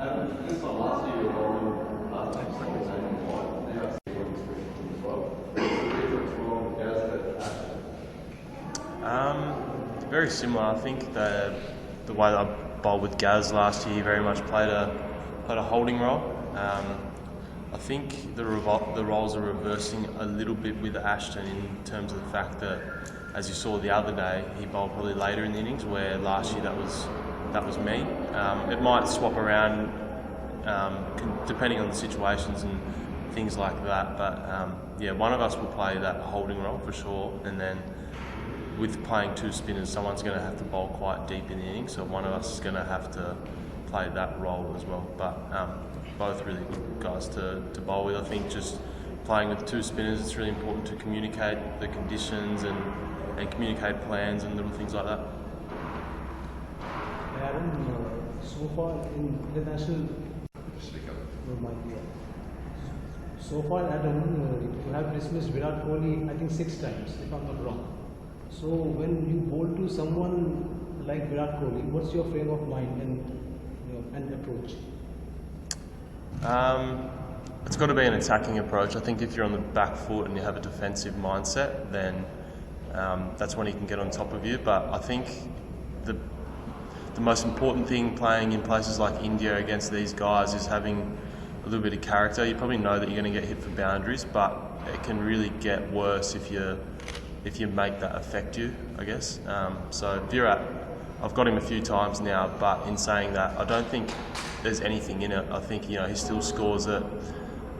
Just on last year, you're rolling last time and what? Now it's the experience as well. Very similar. I think the way that I bowled with Gaz last year very much played a holding role. I think the roles are reversing a little bit with Ashton in terms of the fact that, as you saw the other day, he bowled probably later in the innings, where last year that was me. It might swap around depending on the situations and things like that, but yeah, one of us will play that holding role for sure, and then with playing two spinners, someone's going to have to bowl quite deep in the innings, so one of us is going to have to play that role as well. But both really good guys to bowl with. I think just playing with two spinners, it's really important to communicate the conditions and communicate plans and little things like that. Aaron, so far in international, so far Adam, you have dismissed Virat Kohli I think 6 times, if I'm not wrong. So when you bowl to someone like Virat Kohli, what's your frame of mind and approach? It's got to be an attacking approach. I think if you're on the back foot and you have a defensive mindset, then that's when he can get on top of you. But I think the most important thing playing in places like India against these guys is having a little bit of character. You probably know that you're going to get hit for boundaries, but it can really get worse if you make that affect you, I guess. So Virat, I've got him a few times now, but in saying that, I don't think there's anything in it. I think he still scores at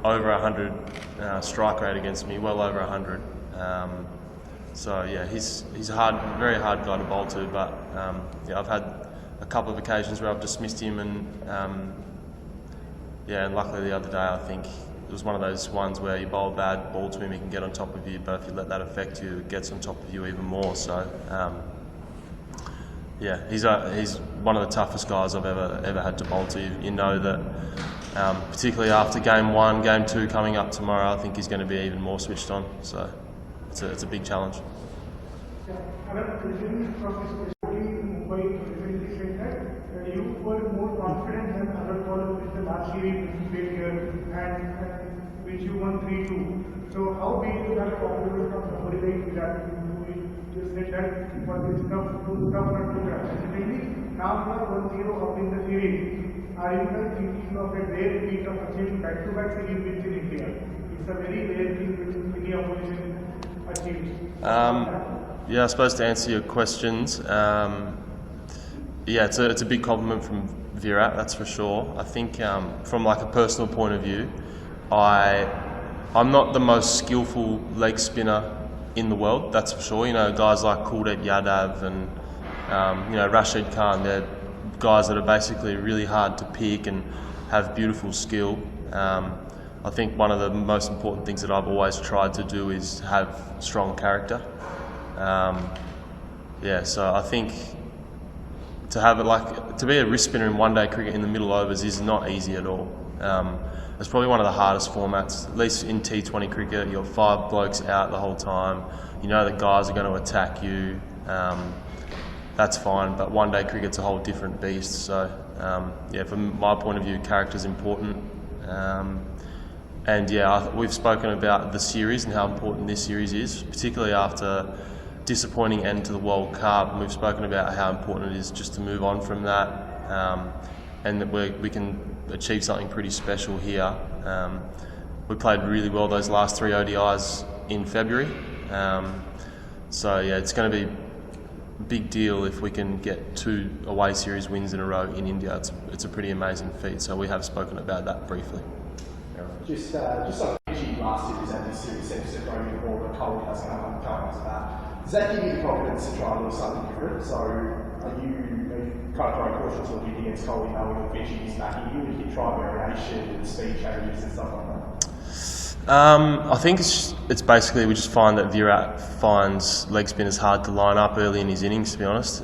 over 100 strike rate against me, well over 100. So yeah, he's a very hard guy to bowl to. But yeah, I've had a couple of occasions where I've dismissed him, and yeah, and luckily the other day I think it was one of those ones where you bowl a bad ball to him, he can get on top of you, but if you let that affect you, it gets on top of you even more. So yeah, he's one of the toughest guys I've ever had to bowl to. You know that, particularly after game 1, game 2 coming up tomorrow, I think he's going to be even more switched on. So it's a big challenge. You were more confident than other bowlers in the last series which you played here and which you won 3-2. So how big is that confidence from somebody like that? You said that for this tough not to crash. Secondly, now you are 1-0 up in the series. Are you thinking of a rare feat of achieving back-to-back series wins in India? It's a very rare thing which any opposition achieves. Yeah, I suppose to answer your questions, yeah, it's a big compliment from Virat, that's for sure. I think from like a personal point of view, I'm not the most skillful leg spinner in the world, that's for sure. Guys like Kuldeep Yadav and Rashid Khan, they're guys that are basically really hard to pick and have beautiful skill. I think one of the most important things that I've always tried to do is have strong character. Yeah, so I think to be a wrist spinner in one-day cricket in the middle overs is not easy at all. It's probably one of the hardest formats, at least in T20 cricket. You've got 5 blokes out the whole time. You know that guys are going to attack you. That's fine, but one-day cricket's a whole different beast. So yeah, from my point of view, character's important. And yeah, we've spoken about the series and how important this series is, particularly after disappointing end to the World Cup. We've spoken about how important it is just to move on from that, and that we can achieve something pretty special here. We played really well those last 3 ODIs in February, so yeah, it's going to be a big deal if we can get 2 away series wins in a row in India. It's a pretty amazing feat, so we have spoken about that briefly. Just like Fiji last year, that this series seems to throw you more, but Kohli has come to that. Does that give you the confidence to try a little something different? So are you kind of throwing caution to the wind against Kohli, knowing that Fiji is backing you, and you can try variation and speed changes and stuff like that? I think it's basically we just find that Virat finds leg spinners hard to line up early in his innings, to be honest.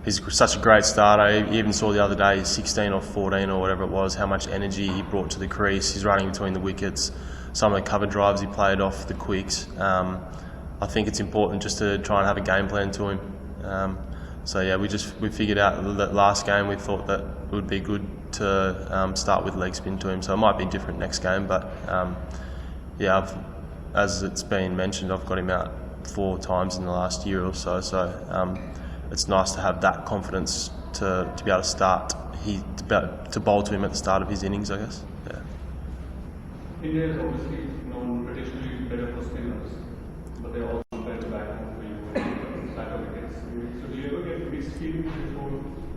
He's such a great starter. You even saw the other day, 16 or 14 or whatever it was, how much energy he brought to the crease. He's running between the wickets. Some of the cover drives he played off the quicks. I think it's important just to try and have a game plan to him. So yeah, we figured out that last game we thought that it would be good to start with leg spin to him. So it might be different next game, but yeah, as it's been mentioned, I've got him out 4 times in the last year or so. So it's nice to have that confidence to be able to start. To bowl to him at the start of his innings, I guess. Yeah. India is obviously known traditionally better for spinners, but they also better back for you and back of wickets. So do you ever get mixed feelings before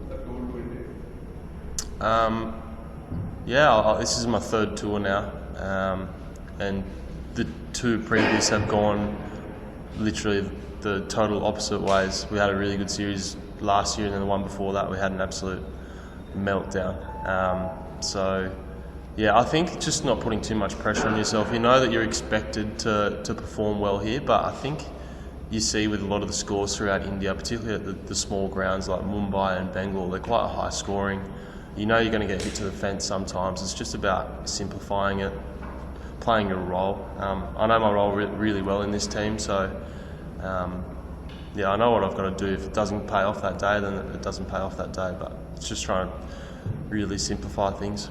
that goal to India? Yeah, this is my 3rd tour now, and the 2 previous have gone literally the total opposite ways. We had a really good series last year, and then the one before that we had an absolute meltdown. So yeah, I think just not putting too much pressure on yourself. You know that you're expected to perform well here, but I think you see with a lot of the scores throughout India, particularly at the small grounds like Mumbai and Bengal, they're quite high scoring. You know you're going to get hit to the fence sometimes. It's just about simplifying it, playing your role. I know my role really well in this team, so yeah, I know what I've got to do. If it doesn't pay off that day, then it doesn't pay off that day, but it's just trying to really simplify things.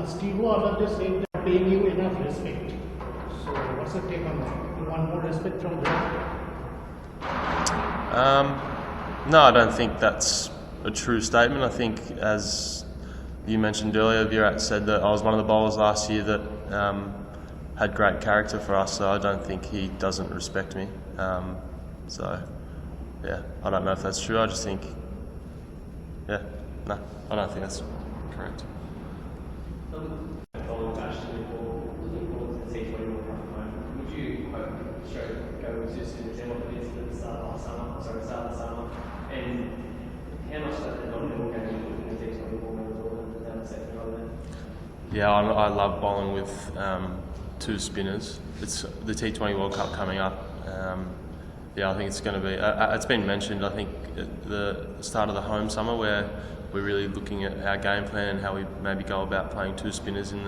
Steve Waller just saying they're paying you enough respect. So what's your take on that? You want more respect from them? No, I don't think that's a true statement. I think, as you mentioned earlier, Virat said that I was one of the bowlers last year that had great character for us, so I don't think he doesn't respect me. So yeah, I don't know if that's true. I just think, yeah, no, I don't think that's correct. Would you hope Australia go exist in the team like it is at the start of the summer? And how much does the non-ball game in the T20 Bollywood down the second row then? Yeah, I love bowling with 2 spinners. It's the T20 World Cup coming up. Yeah, I think it's going to be. It's been mentioned. I think at the start of the home summer, where we're really looking at our game plan and how we maybe go about playing 2 spinners in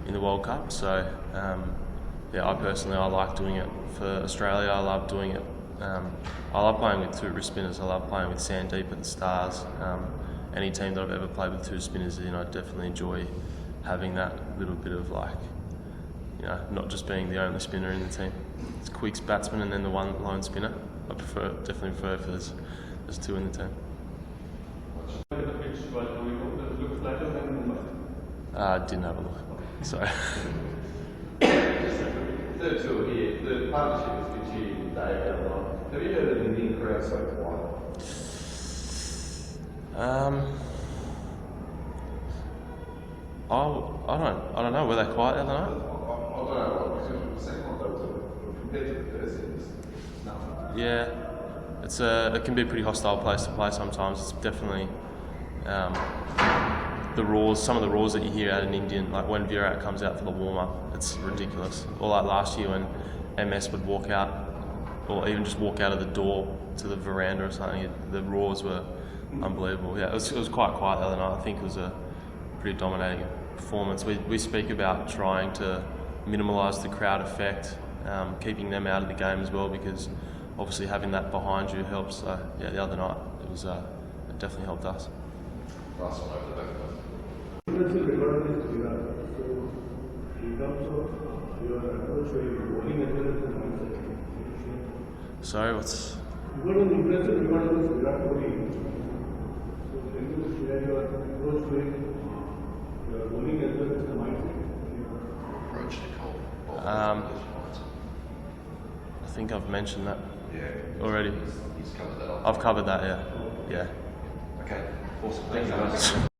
the World Cup. So yeah, I like doing it for Australia. I love doing it. I love playing with 2 wrist spinners. I love playing with Sandeep at the Stars. Any team that I've ever played with 2 spinners, I definitely enjoy having that little bit of not just being the only spinner in the team. It's Quick's batsman and then the one lone spinner. I definitely prefer if there's 2 in the team. Look at the pitch while going home. Does it look flatter than Mumbai? Didn't have a look. Sorry. Third tour here, the partnership is between Dave and Lon. Have you heard of an Indian crowd so quiet? I don't know. Were they quiet the other night? I don't know, because the second one, compared to the first, it's nothing. Yeah, it can be a pretty hostile place to play sometimes. It's definitely the roars. Some of the roars that you hear out in Indian, like when Virat comes out for the warm up, it's ridiculous. Or like last year when MS would walk out, or even just walk out of the door to the veranda or something. The roars were unbelievable. Yeah, it was quite quiet the other night. I think it was a pretty dominating performance. We speak about trying to minimise the crowd effect, keeping them out of the game as well, because obviously having that behind you helps. So yeah, the other night it definitely helped us. Last one over the back of us. So, in terms of your approach, bowling as well as the mindset. Sorry, what's? You got an impressive record on this Virat Kohli. So, can you share your approach to it, your bowling as well as the mindset? Approach to Cole. I think I've mentioned that already. He's covered that off. I've covered that, yeah. Okay, awesome. Thank you very much.